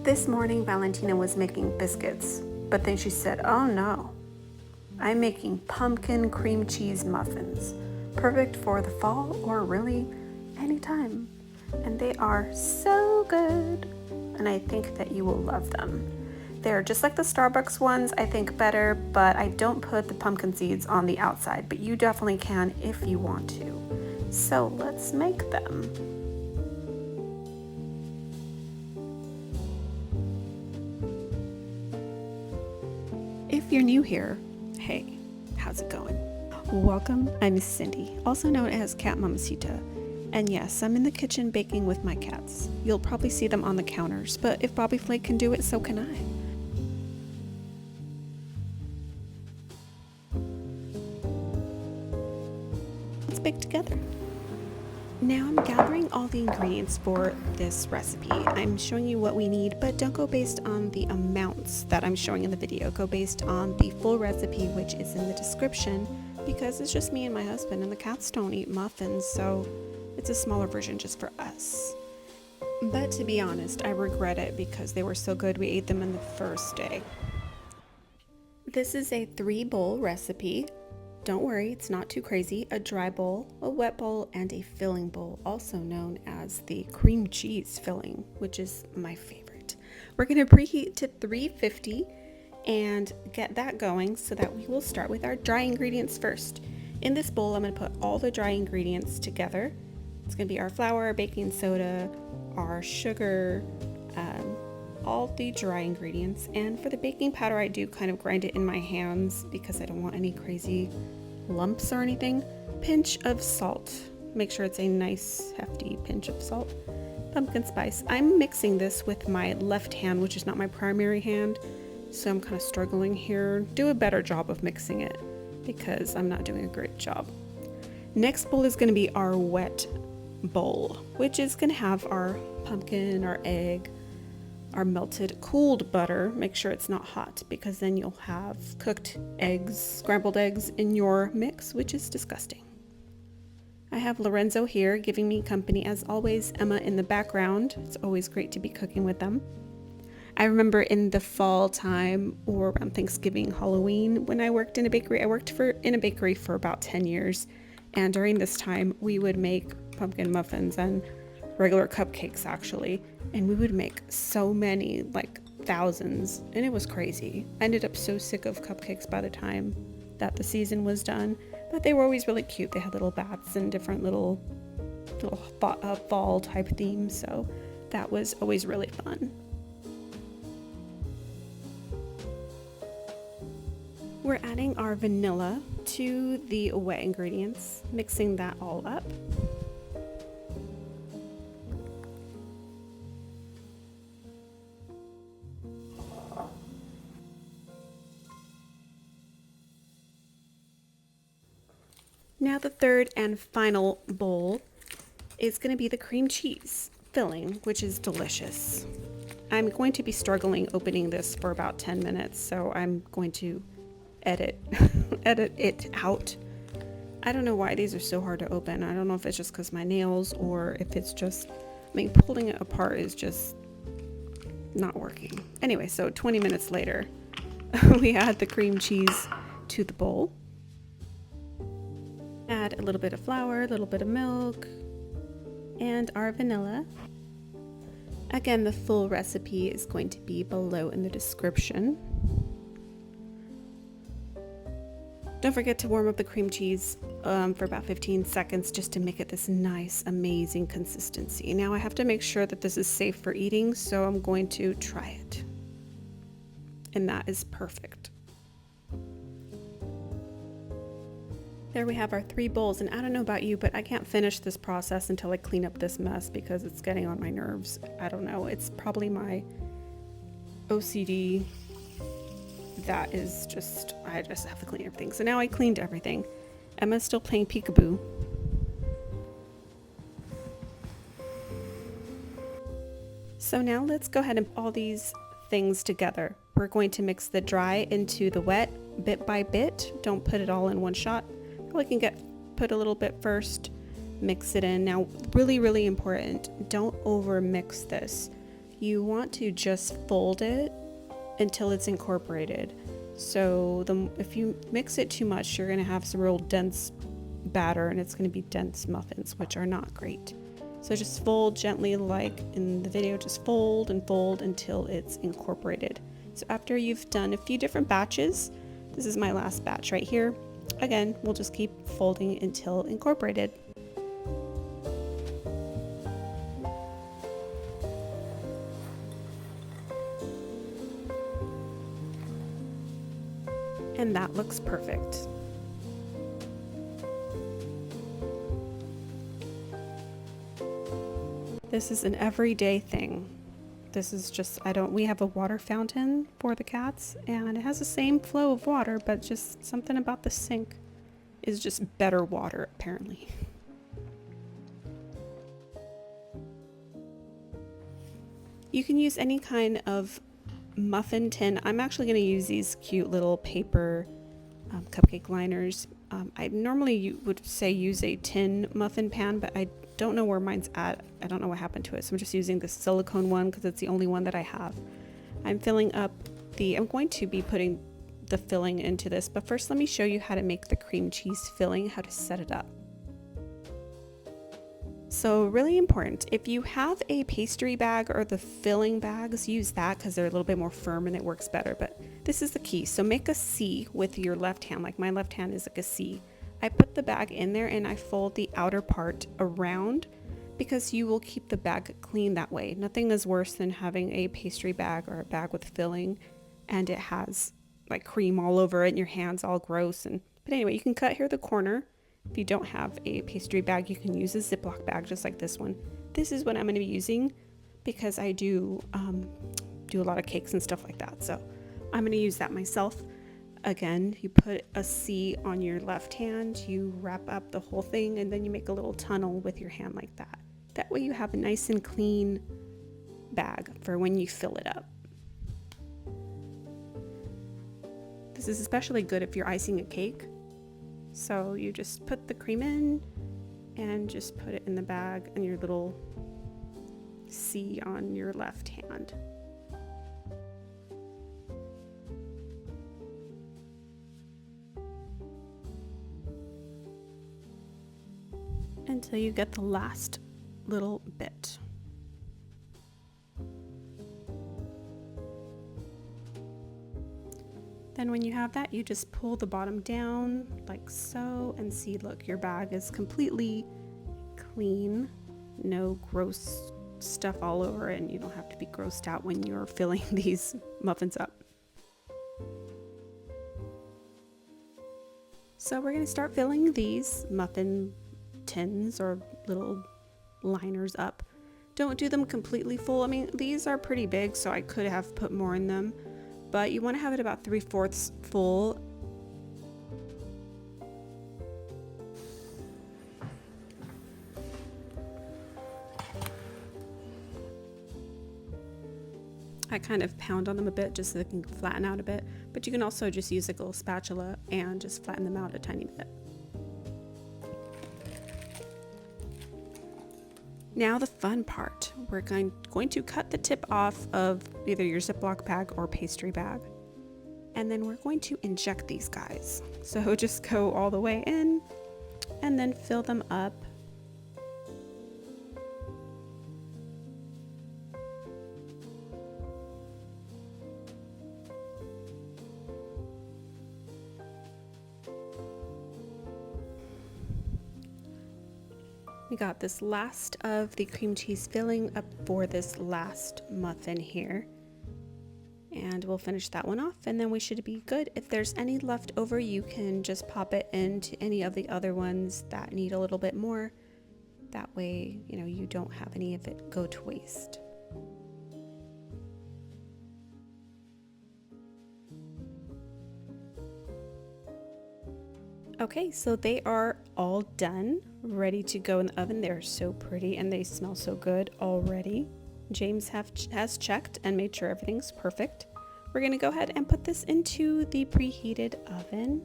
This morning, Valentina was making biscuits, but then she said, "Oh no, I'm making pumpkin cream cheese muffins, perfect for the fall or really any time. And they are so good, and I think that you will love them. They're just like the Starbucks ones, I think better, but I don't put the pumpkin seeds on the outside, but you definitely can if you want to. So let's make them." If you're new here, hey, how's it going? Welcome, I'm Cindy, also known as Cat Mamacita. And yes, I'm in the kitchen baking with my cats. You'll probably see them on the counters, but if Bobby Flake can do it, so can I. Let's bake together. Now I'm gathering all the ingredients for this recipe. I'm showing you what we need, but don't go based on the amounts that I'm showing in the video. Go based on the full recipe, which is in the description, because it's just me and my husband, and the cats don't eat muffins, so it's a smaller version just for us. But to be honest, I regret it because they were so good we ate them in the first day. This is a 3-bowl recipe. Don't worry, it's not too crazy. A dry bowl, a wet bowl, and a filling bowl, also known as the cream cheese filling, which is my favorite. We're going to preheat to 350 and get that going so that we will start with our dry ingredients first. In this bowl, I'm going to put all the dry ingredients together. It's going to be our flour, our baking soda, our sugar, all the dry ingredients. And for the baking powder, I do kind of grind it in my hands because I don't want any crazy lumps or anything. Pinch of salt. Make sure it's a nice hefty pinch of salt. Pumpkin spice. I'm mixing this with my left hand, which is not my primary hand, so I'm kind of struggling here. Do a better job of mixing it because I'm not doing a great job. Next bowl is going to be our wet bowl, which is going to have our pumpkin, our egg, our melted cooled butter. Make sure it's not hot because then you'll have cooked eggs, scrambled eggs in your mix, which is disgusting. I have Lorenzo here giving me company as always, Emma in the background. It's always great to be cooking with them. I remember in the fall time or around Thanksgiving, Halloween, when I worked in a bakery. I worked in a bakery for about 10 years, and during this time we would make pumpkin muffins and regular cupcakes actually, and we would make so many, like thousands, and it was crazy. I ended up so sick of cupcakes by the time that the season was done, but they were always really cute. They had little bats and different little fall type themes, so that was always really fun. We're adding our vanilla to the wet ingredients, mixing that all up. Now the third and final bowl is going to be the cream cheese filling, which is delicious. I'm going to be struggling opening this for about 10 minutes, so I'm going to edit it out. I don't know why these are so hard to open. I don't know if it's just because my nails or if it's just, pulling it apart is just not working. Anyway, so 20 minutes later, we add the cream cheese to the bowl. Add a little bit of flour, a little bit of milk, and our vanilla. Again, the full recipe is going to be below in the description. Don't forget to warm up the cream cheese for about 15 seconds just to make it this nice, amazing consistency. Now I have to make sure that this is safe for eating, so I'm going to try it. And that is perfect. There we have our 3 bowls, and I don't know about you, but I can't finish this process until I clean up this mess because it's getting on my nerves. I don't know, it's probably my OCD that is just, I just have to clean everything. So now I cleaned everything. Emma's still playing peekaboo. So now let's go ahead and put all these things together. We're going to mix the dry into the wet bit by bit. Don't put it all in one shot. Probably can put a little bit first, mix it in. Now, really, really important, don't over mix this. you want to just fold it until it's incorporated. So if you mix it too much, you're gonna have some real dense batter and it's gonna be dense muffins, which are not great. So just fold gently, like in the video, just fold and fold until it's incorporated. So after you've done a few different batches, this is my last batch right here. Again, we'll just keep folding until incorporated. And that looks perfect. This is an everyday thing. This is just, we have a water fountain for the cats and it has the same flow of water, but just something about the sink is just better water apparently. You can use any kind of muffin tin. I'm actually going to use these cute little paper cupcake liners. I normally would say use a tin muffin pan, but I don't know where mine's at. I don't know what happened to it, so I'm just using the silicone one because it's the only one that I have. I'm filling up I'm going to be putting the filling into this, but first let me show you how to make the cream cheese filling, how to set it up. So really important, if you have a pastry bag or the filling bags, use that because they're a little bit more firm and it works better, but this is the key. So make a C with your left hand, like my left hand is like a C. I put the bag in there and I fold the outer part around because you will keep the bag clean that way. Nothing is worse than having a pastry bag or a bag with filling and it has like cream all over it and your hands all gross. But anyway, you can cut here the corner. If you don't have a pastry bag, you can use a Ziploc bag just like this one. This is what I'm going to be using because I do a lot of cakes and stuff like that. So I'm going to use that myself. Again, you put a C on your left hand, you wrap up the whole thing, and then you make a little tunnel with your hand like that. That way you have a nice and clean bag for when you fill it up. This is especially good if you're icing a cake. So you just put the cream in and just put it in the bag and your little C on your left hand. Until you get the last little bit. Then when you have that, you just pull the bottom down like so and see, look, your bag is completely clean, no gross stuff all over it, and you don't have to be grossed out when you're filling these muffins up. So we're going to start filling these muffin tins or little liners up. Don't do them completely full. I mean, these are pretty big, so I could have put more in them, but you want to have it about 3/4 full. I kind of pound on them a bit just so they can flatten out a bit, but you can also just use like a little spatula and just flatten them out a tiny bit. Now the fun part, we're going to cut the tip off of either your Ziploc bag or pastry bag. And then we're going to inject these guys. So just go all the way in and then fill them up. We got this last of the cream cheese filling up for this last muffin here. And we'll finish that one off and then we should be good. If there's any left over, you can just pop it into any of the other ones that need a little bit more. That way, you know, you don't have any of it go to waste. Okay, so they are all done, ready to go in the oven. They're so pretty and they smell so good already. James has checked and made sure everything's perfect. We're gonna go ahead and put this into the preheated oven.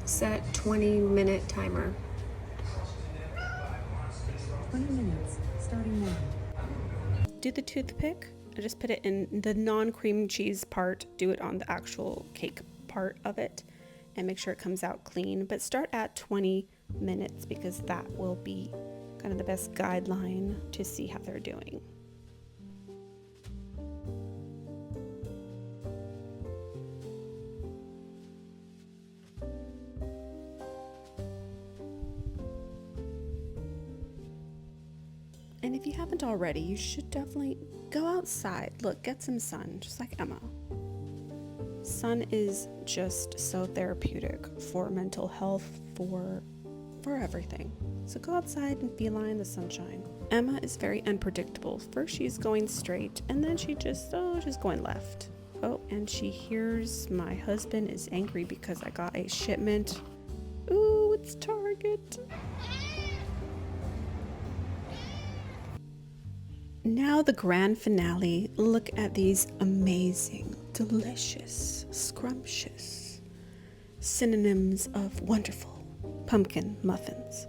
Set 20-minute timer. 20 minutes, starting now. Do the toothpick. I just put it in the non-cream cheese part. Do it on the actual cake part of it and make sure it comes out clean. But start at 20 minutes because that will be kind of the best guideline to see how they're doing. And if you haven't already, you should definitely go outside. Look, get some sun, just like Emma. Sun is just so therapeutic for mental health, for everything. So go outside and feline the sunshine. Emma is very unpredictable. First she's going straight, and then she's going left. Oh, and she hears my husband is angry because I got a shipment. Ooh, it's Target. Now the grand finale. Look at these amazing, delicious, scrumptious synonyms of wonderful pumpkin muffins.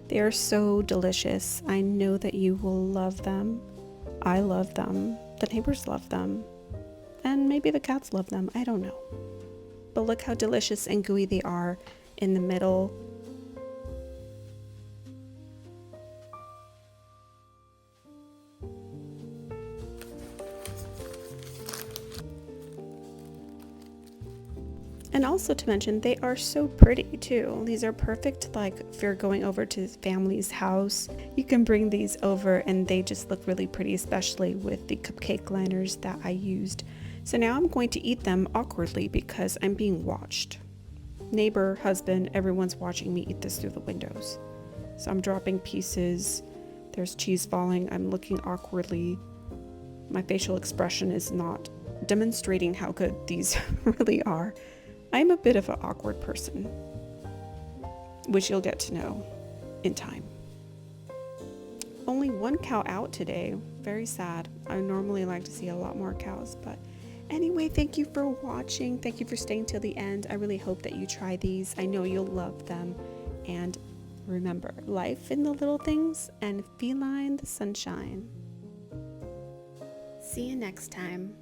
They are so delicious. I know that you will love them. I love them. The neighbors love them. And maybe the cats love them. I don't know. But look how delicious and gooey they are in the middle. And also to mention, they are so pretty too. These are perfect, like if you're going over to family's house, you can bring these over and they just look really pretty, especially with the cupcake liners that I used. So now I'm going to eat them awkwardly because I'm being watched. Neighbor, husband, everyone's watching me eat this through the windows. So I'm dropping pieces. There's cheese falling. I'm looking awkwardly. My facial expression is not demonstrating how good these really are. I'm a bit of an awkward person, which you'll get to know in time. Only one cow out today. Very sad. I normally like to see a lot more cows, but anyway, thank you for watching. Thank you for staying till the end. I really hope that you try these. I know you'll love them. And remember, life in the little things and feline the sunshine. See you next time.